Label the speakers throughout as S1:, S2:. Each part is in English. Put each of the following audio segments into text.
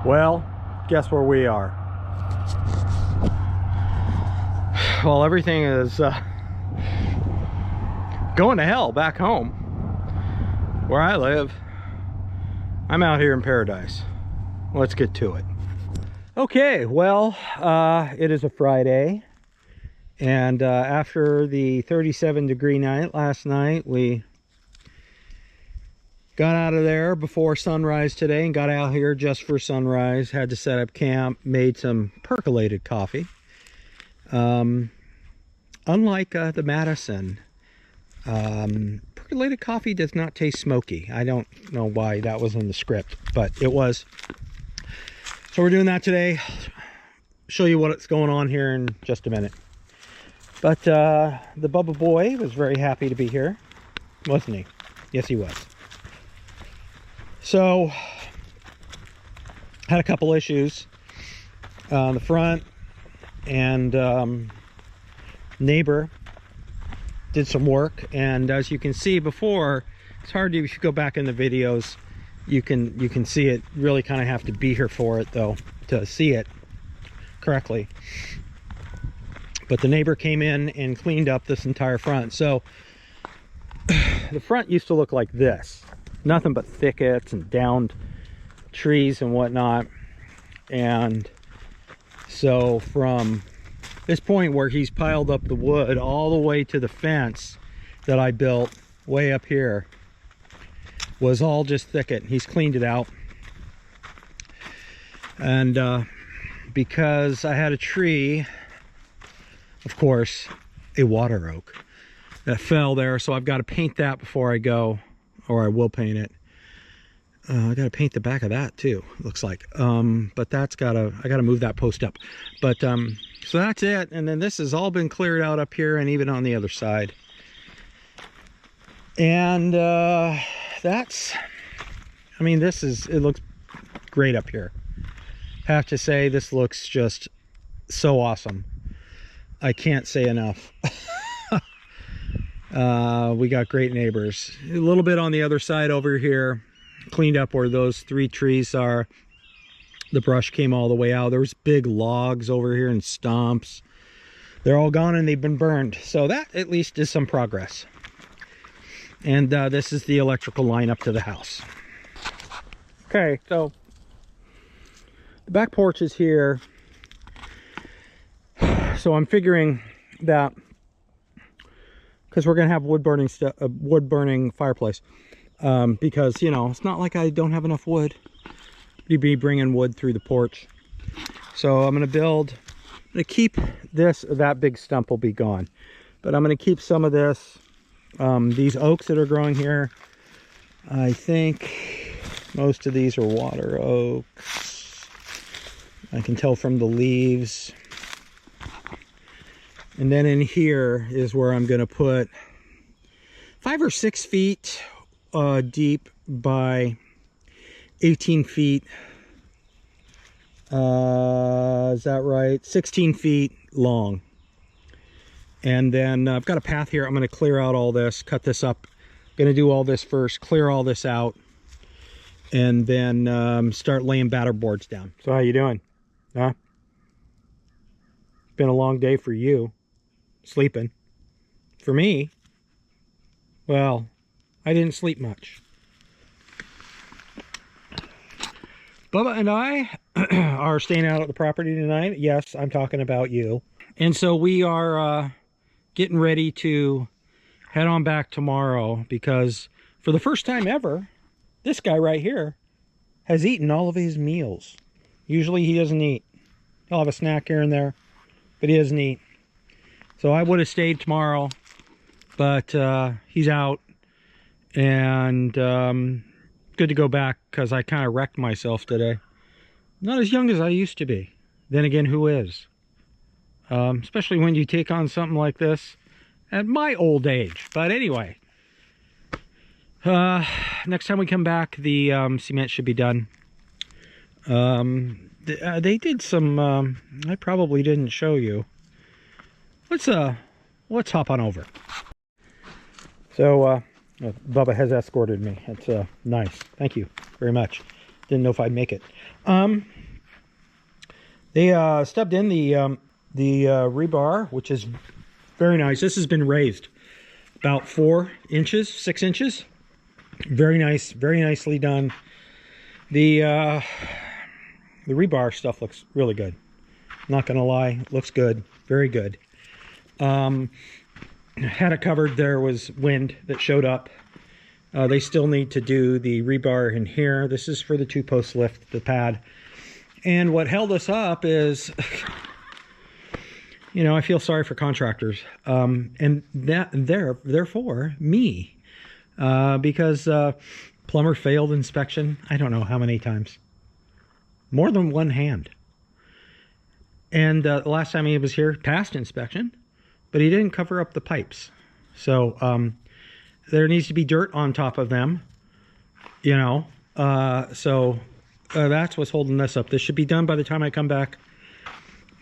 S1: Well, guess where we are? Well, everything is going to hell back home where I live. I'm out here in paradise. Let's get to it. Okay, well, it is a Friday, and after the 37-degree night last night, we got out of there before sunrise today and got out here just for sunrise. Had to set up camp, made some percolated coffee. Unlike the Madison, percolated coffee does not taste smoky. I don't know why that was in the script, but it was. So we're doing that today. Show you what's going on here in just a minute. But the Bubba boy was very happy to be here, wasn't he? Yes, he was. So, had a couple issues on the front, and neighbor did some work, and as you can see before, it's hard to, if you go back in the videos, you can see it. Really kind of have to be here for it though to see it correctly. But the neighbor came in and cleaned up this entire front. So the front used to look like this. Nothing but thickets and downed trees and whatnot. And so from this point where he's piled up the wood all the way to the fence that I built way up here was all just thicket. He's cleaned it out. And because I had a tree, of course, a water oak that fell there, so I've got to paint that before I go. Or I will paint it. I gotta paint the back of that too, looks like. But that's I gotta move that post up. But so that's it. And then this has all been cleared out up here and even on the other side. And that's, I mean, it looks great up here. Have to say, this looks just so awesome. I can't say enough. We got great neighbors. A little bit on the other side over here, cleaned up where those 3 trees are. The brush came all the way out. There was big logs over here and stumps. They're all gone and they've been burned. So that at least is some progress. And this is the electrical line up to the house. Okay, so the back porch is here. So I'm figuring that, because we're gonna have wood burning fireplace, because you know, it's not like I don't have enough wood to be bringing wood through the porch. So I'm gonna keep this. That big stump will be gone, but I'm gonna keep some of this, these oaks that are growing here. I think most of these are water oaks. I can tell from the leaves. And then in here is where I'm going to put 5 or 6 feet deep by 18 feet. Is that right? 16 feet long. And then I've got a path here. I'm going to clear out all this, cut this up. Going to do all this first, clear all this out, and then start laying batter boards down. So how you doing? Huh? It's been a long day for you. Sleeping. For me, well, I didn't sleep much. Bubba and I are staying out at the property tonight. Yes, I'm talking about you. And so we are getting ready to head on back tomorrow, because for the first time ever, this guy right here has eaten all of his meals. Usually he doesn't eat. He'll have a snack here and there, but he doesn't eat. So I would have stayed tomorrow, but he's out, and good to go back, because I kind of wrecked myself today. Not as young as I used to be. Then again, who is? Especially when you take on something like this at my old age. But anyway, next time we come back, the cement should be done. They did some, I probably didn't show you. Let's hop on over. So Bubba has escorted me. It's nice. Thank you very much. didn't know if I'd make it. They stubbed in the rebar, which is very nice. This has been raised about 4 inches, 6 inches. Very nice, very nicely done. The rebar stuff looks really good. Not gonna lie, looks good, very good. Had it covered. There was wind that showed up. They still need to do the rebar in here. This is for the 2-post lift, the pad. And what held us up is, you know, I feel sorry for contractors, and therefore me, because plumber failed inspection. I don't know how many times, more than one hand. And the last time he was here, passed inspection, but he didn't cover up the pipes. So there needs to be dirt on top of them, you know. That's what's holding this up. This should be done by the time I come back,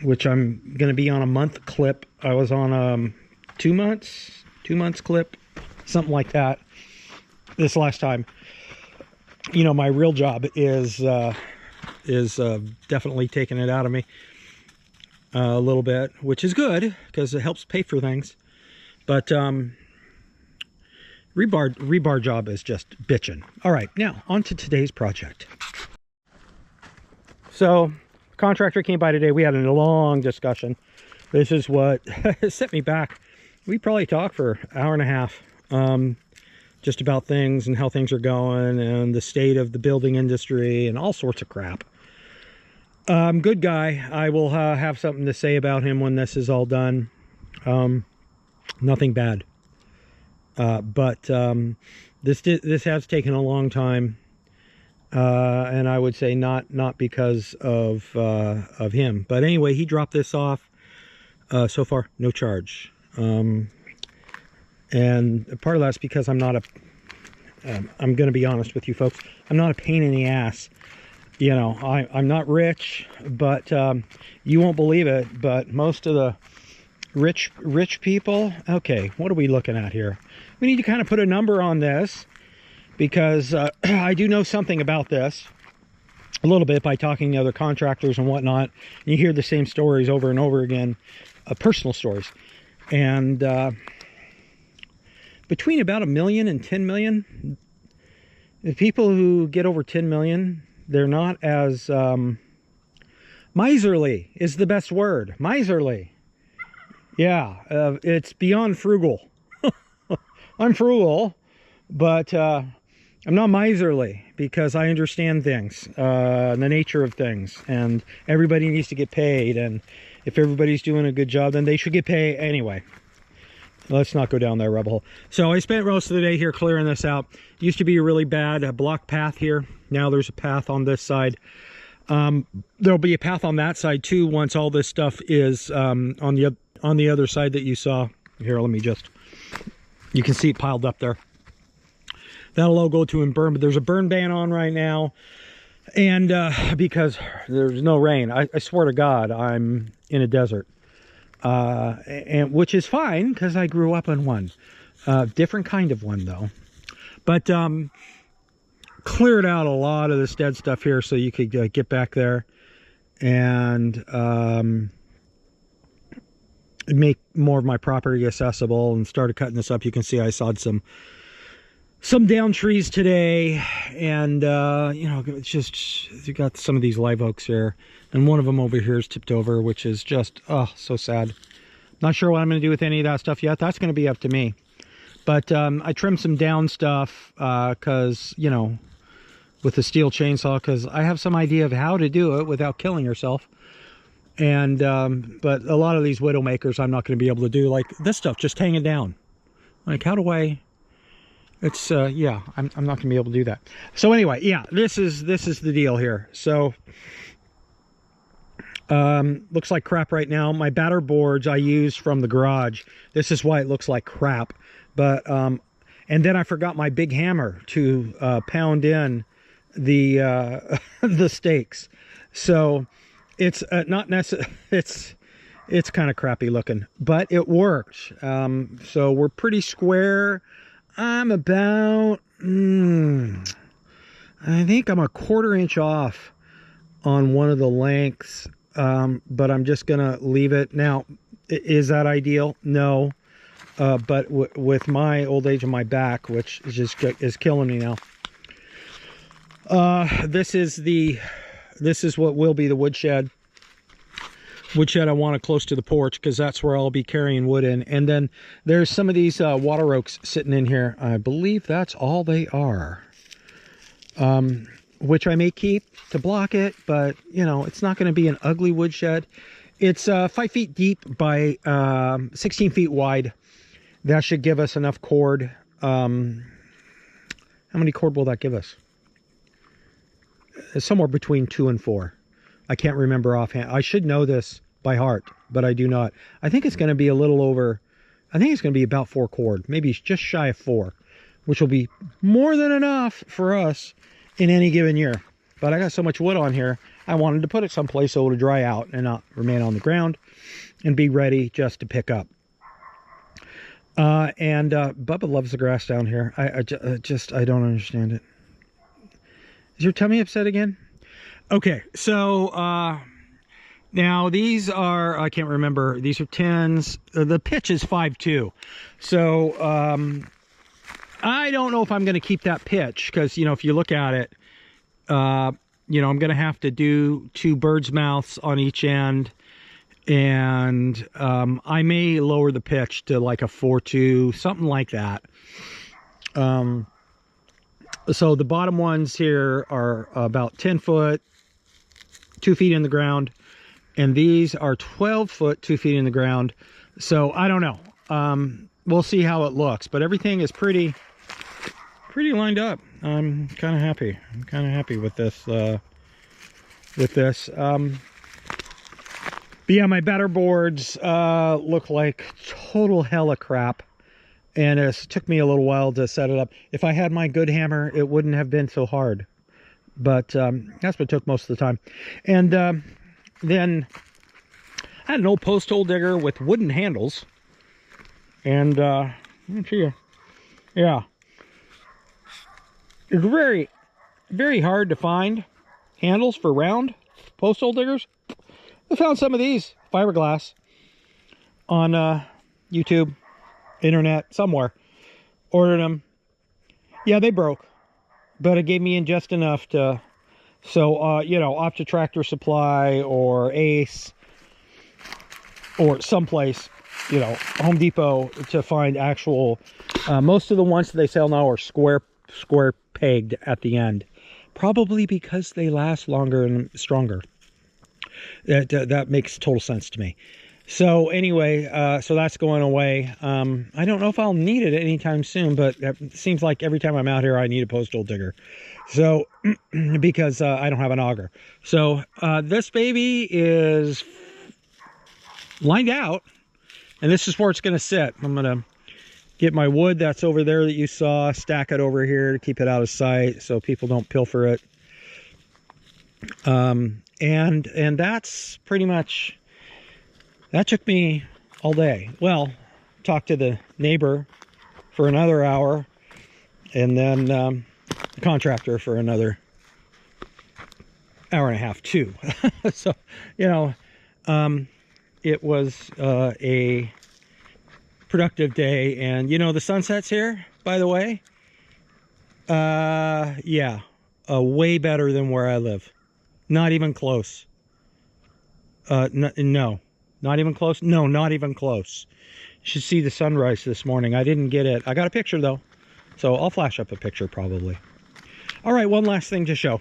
S1: which I'm going to be on a month clip. I was on 2 months clip, something like that, this last time. You know, my real job is definitely taking it out of me a little bit, which is good because it helps pay for things. But rebar job is just bitching. All right, now on to today's project. So contractor came by today. We had a long discussion. This is what set me back. We probably talked for an hour and a half, just about things and how things are going and the state of the building industry and all sorts of crap. Good guy. I will have something to say about him when this is all done. Nothing bad, but this has taken a long time. And I would say not because of him, but anyway, he dropped this off. So far, no charge. And part of that's because I'm not I'm going to be honest with you folks. I'm not a pain in the ass. You know, I'm not rich, but you won't believe it. But most of the rich people. Okay, what are we looking at here? We need to kind of put a number on this, because I do know something about this a little bit by talking to other contractors and whatnot. You hear the same stories over and over again, personal stories. And between about 1 million and 10 million, the people who get over 10 million, they're not as miserly is the best word. Miserly. Yeah, it's beyond frugal. I'm frugal, but I'm not miserly, because I understand things, the nature of things, and everybody needs to get paid, and if everybody's doing a good job, then they should get paid anyway. Let's not go down that rabbit hole. So I spent most of the day here clearing this out. It used to be a really bad block path here. Now there's a path on this side. There'll be a path on that side too once all this stuff is on the other side that you saw. Here, let me just, you can see it piled up there. That'll all go to and burn, but there's a burn ban on right now. And because there's no rain, I swear to God, I'm in a desert. And which is fine, because I grew up in one. Different kind of one, though. But cleared out a lot of this dead stuff here so you could get back there and make more of my property accessible, and started cutting this up. You can see I sawed some down trees today, and you know, it's just, you got some of these live oaks here, and one of them over here is tipped over, which is just, oh, so sad. Not sure what I'm going to do with any of that stuff yet. That's going to be up to me. But I trimmed some down stuff because, you know, with the steel chainsaw, because I have some idea of how to do it without killing yourself. And but a lot of these widow makers I'm not going to be able to do, like this stuff just hanging down. Like, how do I, it's yeah, I'm not gonna be able to do that. So anyway, yeah, this is the deal here. So looks like crap right now. My batter boards I used from the garage. This is why it looks like crap. But and then I forgot my big hammer to pound in the the stakes. So it's not necessary. It's kind of crappy looking, but it worked. So we're pretty square. I'm about I think I'm a 1/4 inch off on one of the lengths, but I'm just gonna leave it. Now, is that ideal? No, but with my old age and my back, which is killing me now, this is what will be the woodshed. Woodshed I want it close to the porch because that's where I'll be carrying wood in. And then there's some of these water oaks sitting in here. I believe that's all they are. Which I may keep to block it, but you know, it's not going to be an ugly woodshed. It's 5 feet deep by 16 feet wide. That should give us enough cord. How many cord will that give us? Somewhere between 2 and 4. I can't remember offhand. I should know this by heart, but I do not. I think it's going to be a little over, I think it's going to be about 4 cord, maybe just shy of 4, which will be more than enough for us in any given year. But I got so much wood on here, I wanted to put it someplace so it'll dry out and not remain on the ground and be ready just to pick up. Bubba loves the grass down here. I don't understand it. Is your tummy upset again? Okay, so now these are, I can't remember, these are 10s. The pitch is 5.2. So I don't know if I'm going to keep that pitch because, you know, if you look at it, you know, I'm going to have to do 2 bird's mouths on each end. And I may lower the pitch to like a 4.2, something like that. So the bottom ones here are about 10 foot, 2 feet in the ground, and these are 12 foot, 2 feet in the ground. So I don't know. We'll see how it looks, but everything is pretty lined up. I'm kind of happy. I'm kind of happy with this. But yeah, my batter boards look like total hella crap, and it took me a little while to set it up. If I had my good hammer, it wouldn't have been so hard. But that's what took most of the time. And then I had an old post hole digger with wooden handles. And let me show you. Yeah. It's very, very hard to find handles for round post hole diggers. I found some of these fiberglass on YouTube, internet, somewhere. Ordered them. Yeah, they broke. But it gave me in just enough to, so, you know, off to Tractor Supply or Ace or someplace, you know, Home Depot to find actual, most of the ones that they sell now are square pegged at the end. Probably because they last longer and stronger. That makes total sense to me. So anyway, so that's going away. I don't know if I'll need it anytime soon, but it seems like every time I'm out here, I need a post hole digger. So, because I don't have an auger. So this baby is lined out, and this is where it's going to sit. I'm going to get my wood that's over there that you saw, stack it over here to keep it out of sight so people don't pilfer it. And that's pretty much, that took me all day. Well, talked to the neighbor for another hour, and then the contractor for another hour and a half too. So, you know, it was a productive day. And you know, the sunset's here, by the way. Yeah, way better than where I live. Not even close. No, not even close. No, not even close. You should see the sunrise this morning. I didn't get it. I got a picture though, so I'll flash up a picture probably. All right, one last thing to show.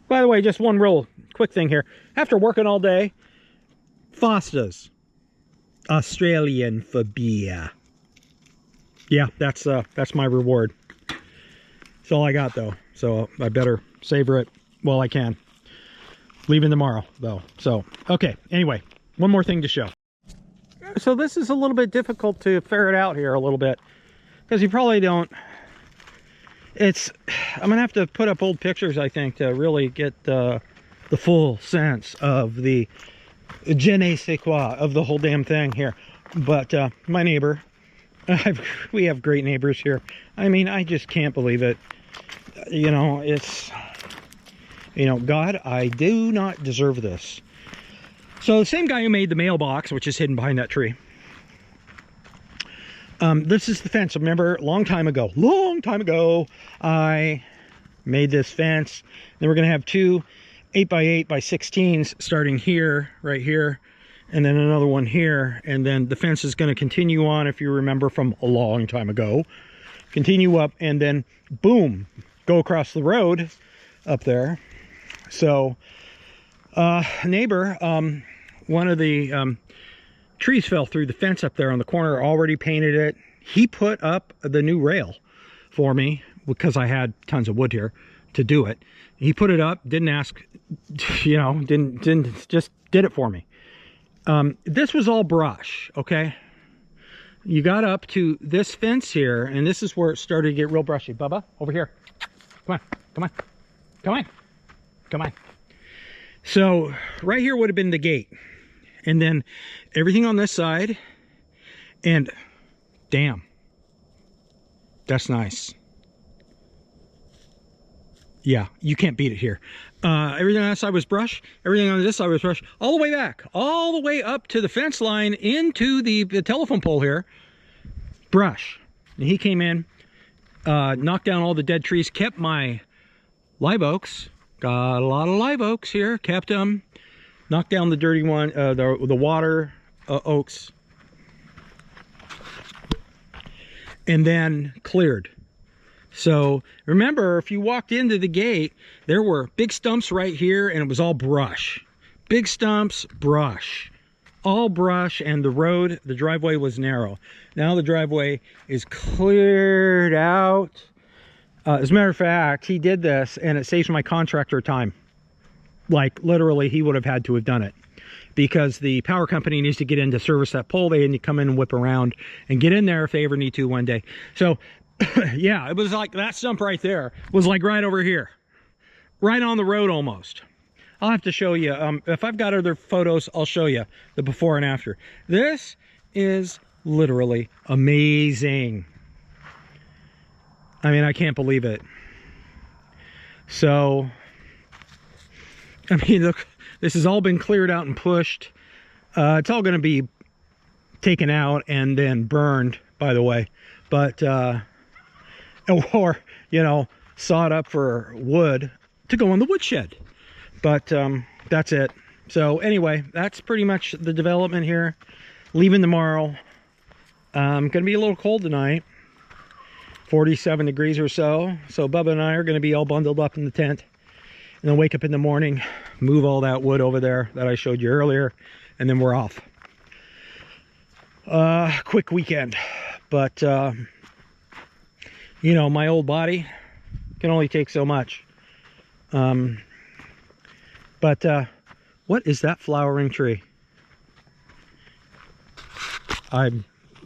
S1: By the way, just one real quick thing here. After working all day, Foster's Australian for beer. Yeah, that's my reward. That's all I got though, so I better savor it while I can. Leaving tomorrow though. So okay, anyway, one more thing to show. So this is a little bit difficult to ferret out here a little bit, because you probably don't, I'm gonna have to put up old pictures, I think, to really get the full sense of the je ne sais quoi of the whole damn thing here. But my neighbor, we have great neighbors here. I mean, I just can't believe it. you know, it's, you know, God, I do not deserve this. So the same guy who made the mailbox, which is hidden behind that tree, this is the fence. Remember, long time ago, I made this fence. Then we're going to have two 8x8 by 16s starting here, right here, and then another one here. And then the fence is going to continue on, if you remember from a long time ago, continue up, and then boom, go across the road up there. So neighbor, one of the trees fell through the fence up there on the corner, already painted it. He put up the new rail for me because I had tons of wood here to do it. He put it up, didn't ask, you know, didn't just did it for me. This was all brush, okay? You got up to this fence here, and this is where it started to get real brushy. Bubba, over here. Come on, come on, come on, come on. So right here would have been the gate. And then everything on this side, and damn, that's nice. Yeah, you can't beat it here. Everything on that side was brush, everything on this side was brush, all the way back, all the way up to the fence line into the telephone pole here, brush. And he came in, knocked down all the dead trees, kept my live oaks, got a lot of live oaks here, kept them. Knocked down the dirty one, the water oaks, and then cleared. So remember, if you walked into the gate, there were big stumps right here, and it was all brush. Big stumps, brush, all brush, and the road, the driveway was narrow. Now the driveway is cleared out. As a matter of fact, he did this, and it saves my contractor time. Like literally he would have had to have done it, because the power company needs to get in to service that pole. They need to come in and whip around and get in there if they ever need to one day. So yeah, it was like that stump right there was like right over here, right on the road almost. I'll have to show you, if I've got other photos, I'll show you the before and after. This is literally amazing. I mean, I can't believe it. So I mean, look, this has all been cleared out and pushed. It's all going to be taken out and then burned, by the way. But, or, you know, sawed up for wood to go on the woodshed. But that's it. So anyway, that's pretty much the development here. Leaving tomorrow. Going to be a little cold tonight. 47 degrees or so. So Bubba and I are going to be all bundled up in the tent. And then wake up in the morning, move all that wood over there that I showed you earlier, and then we're off. Quick weekend. But, you know, my old body can only take so much. But what is that flowering tree?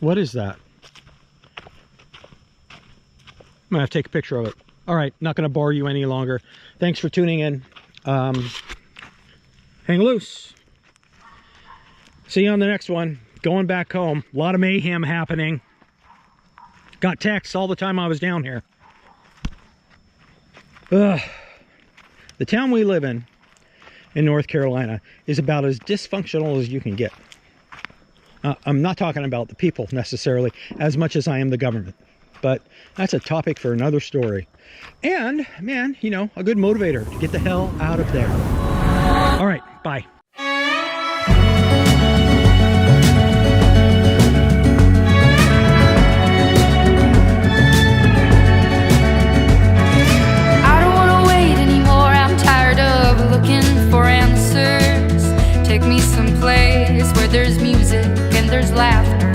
S1: What is that? I'm gonna have to take a picture of it. All right, not gonna bore you any longer. Thanks for tuning in. Hang loose. See you on the next one. Going back home. A lot of mayhem happening. Got texts all the time I was down here. The town we live in North Carolina is about as dysfunctional as you can get. I'm not talking about the people necessarily as much as I am the government. But that's a topic for another story. And, man, you know, a good motivator to get the hell out of there. All right, bye.
S2: I don't want to wait anymore. I'm tired of looking for answers. Take me someplace where there's music and there's laughter.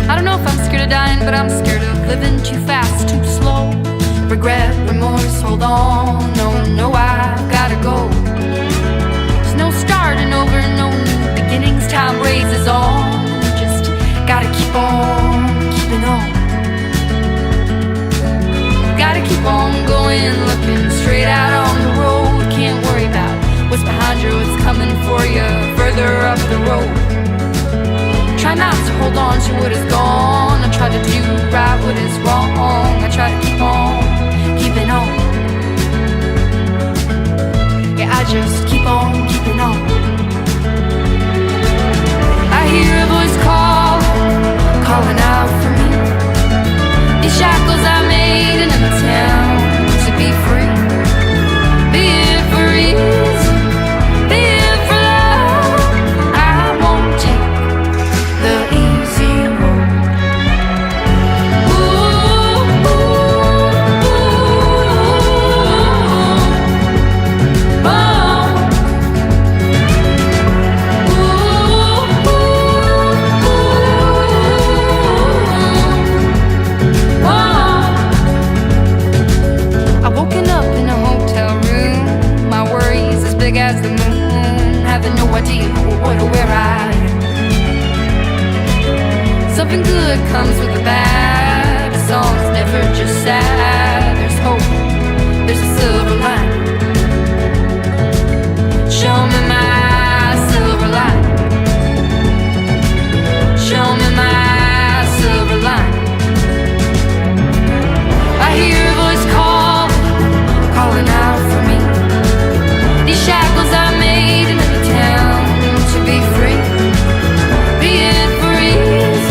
S2: I don't know if I'm scared of dying, but I'm scared of living too fast, too slow. Regret, remorse, hold on. No, I've gotta go. There's no starting over, no new beginnings. Time raises on. Just gotta keep on keeping on. Gotta keep on going, looking straight out on the road. Can't worry about what's behind you, what's coming for you further up the road. Try not to hold on to what is gone. I try to do right what is wrong. I try to keep on keeping on. Nothing good comes with the bad. A song's never just sad. There's hope, there's a silver lining. Show me my silver lining. Show me my silver lining. I hear a voice calling out for me. These shackles I made in any town to be free. Be it for ease,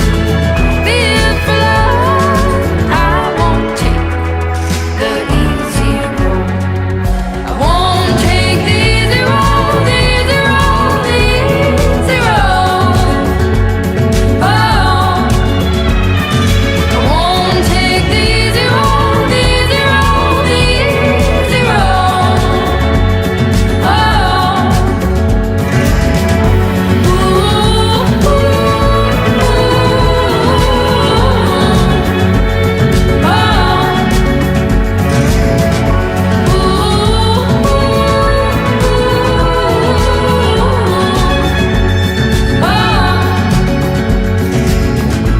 S2: be it for love. I won't take the easy road. I won't take the easy road, the easy road, the easy road. Oh, I won't take the easy road, the easy road, the easy road. Oh, ooh, ooh,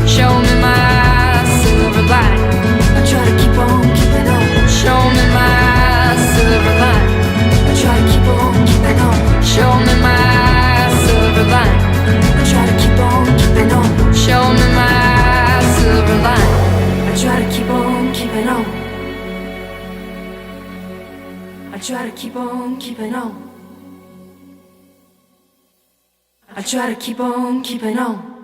S2: show me my silver lining. I try to keep on keeping on. Show me my silver lining. I try to keep on keeping on. Show me my silver lining. I try to keep on keeping on. Show me my silver lining. I try to keep on keeping on. I try to keep on keeping on. I try to keep on keeping on.